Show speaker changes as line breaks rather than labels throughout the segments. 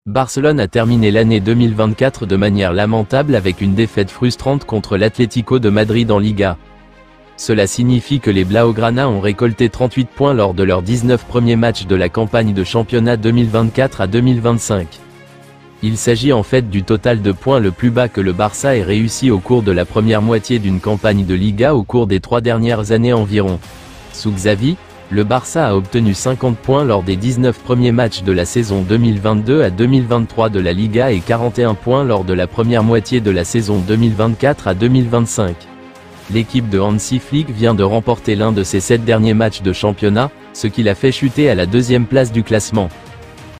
Barcelone a terminé l'année 2024 de manière lamentable avec une défaite frustrante contre l'Atlético de Madrid en Liga. Cela signifie que les Blaugrana ont récolté 38 points lors de leurs 19 premiers matchs de la campagne de championnat 2024 à 2025. Il s'agit en fait du total de points le plus bas que le Barça ait réussi au cours de la première moitié d'une campagne de Liga au cours des 3 dernières années environ. Sous Xavi, le Barça a obtenu 50 points lors des 19 premiers matchs de la saison 2022 à 2023 de la Liga et 41 points lors de la première moitié de la saison 2024 à 2025. L'équipe de Hansi Flick vient de remporter l'un de ses 7 derniers matchs de championnat, ce qui l'a fait chuter à la 2e place du classement.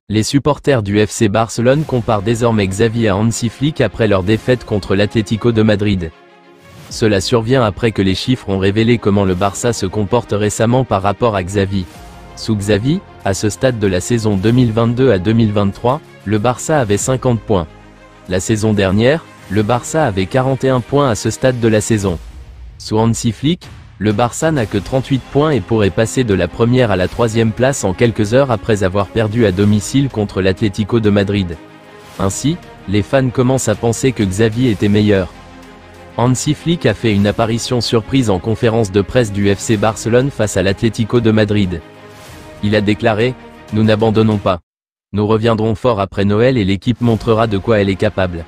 Les supporters du FC Barcelone comparent désormais Xavi à Hansi Flick après leur défaite contre l'Atlético de Madrid. Cela survient après que les chiffres ont révélé comment le Barça se comporte récemment par rapport à Xavi. Sous Xavi, à ce stade de la saison 2022 à 2023, le Barça avait 50 points. La saison dernière, le Barça avait 41 points à ce stade de la saison. Sous Hansi Flick, le Barça n'a que 38 points et pourrait passer de la première à la 3e place en quelques heures après avoir perdu à domicile contre l'Atlético de Madrid. Ainsi, les fans commencent à penser que Xavi était meilleur. Hansi Flick a fait une apparition surprise en conférence de presse du FC Barcelone face à l'Atlético de Madrid. Il a déclaré « Nous n'abandonnons pas. Nous reviendrons fort après Noël et l'équipe montrera de quoi elle est capable.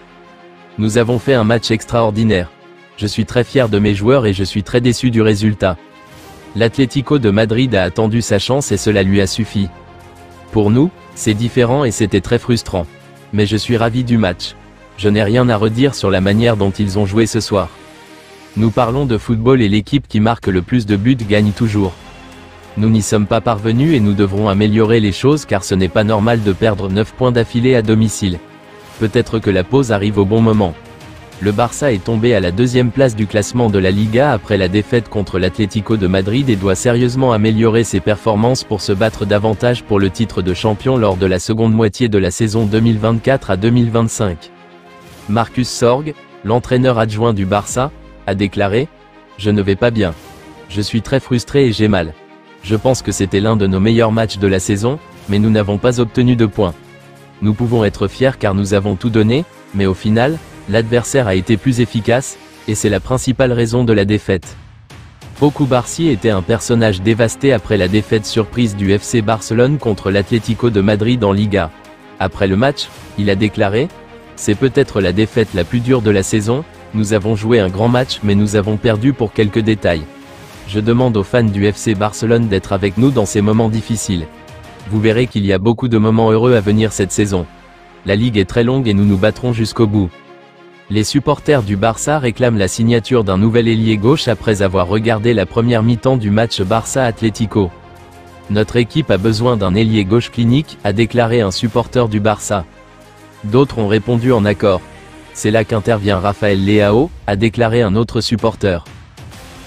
Nous avons fait un match extraordinaire. Je suis très fier de mes joueurs et je suis très déçu du résultat. L'Atlético de Madrid a attendu sa chance et cela lui a suffi. Pour nous, c'est différent et c'était très frustrant. Mais je suis ravi du match. Je n'ai rien à redire sur la manière dont ils ont joué ce soir. Nous parlons de football et l'équipe qui marque le plus de buts gagne toujours. Nous n'y sommes pas parvenus et nous devrons améliorer les choses car ce n'est pas normal de perdre 9 points d'affilée à domicile. Peut-être que la pause arrive au bon moment. Le Barça est tombé à la 2e place du classement de la Liga après la défaite contre l'Atlético de Madrid et doit sérieusement améliorer ses performances pour se battre davantage pour le titre de champion lors de la seconde moitié de la saison 2024 à 2025. Marcus Sorg, l'entraîneur adjoint du Barça, a déclaré « Je ne vais pas bien. Je suis très frustré et j'ai mal. Je pense que c'était l'un de nos meilleurs matchs de la saison, mais nous n'avons pas obtenu de points. Nous pouvons être fiers car nous avons tout donné, mais au final, l'adversaire a été plus efficace, et c'est la principale raison de la défaite. » Pau Cubarsí était un personnage dévasté après la défaite surprise du FC Barcelone contre l'Atlético de Madrid en Liga. Après le match, il a déclaré « C'est peut-être la défaite la plus dure de la saison, nous avons joué un grand match mais nous avons perdu pour quelques détails. Je demande aux fans du FC Barcelone d'être avec nous dans ces moments difficiles. Vous verrez qu'il y a beaucoup de moments heureux à venir cette saison. La ligue est très longue et nous nous battrons jusqu'au bout. » Les supporters du Barça réclament la signature d'un nouvel ailier gauche après avoir regardé la première mi-temps du match Barça-Atlético. « Notre équipe a besoin d'un ailier gauche clinique, a déclaré un supporter du Barça. D'autres ont répondu en accord. C'est là qu'intervient Rafael Leao, a déclaré un autre supporter.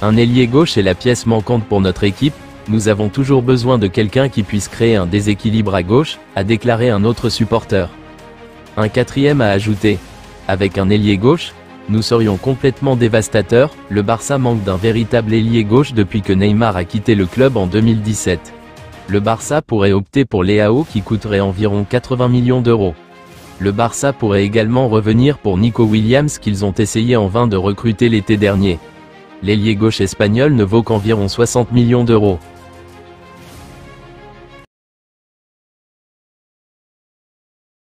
Un ailier gauche est la pièce manquante pour notre équipe, nous avons toujours besoin de quelqu'un qui puisse créer un déséquilibre à gauche, a déclaré un autre supporter. Un quatrième a ajouté. Avec un ailier gauche, nous serions complètement dévastateurs, le Barça manque d'un véritable ailier gauche depuis que Neymar a quitté le club en 2017. Le Barça pourrait opter pour Leao qui coûterait environ 80 millions d'euros. Le Barça pourrait également revenir pour Nico Williams qu'ils ont essayé en vain de recruter l'été dernier. L'ailier gauche espagnol ne vaut qu'environ 60 millions d'euros.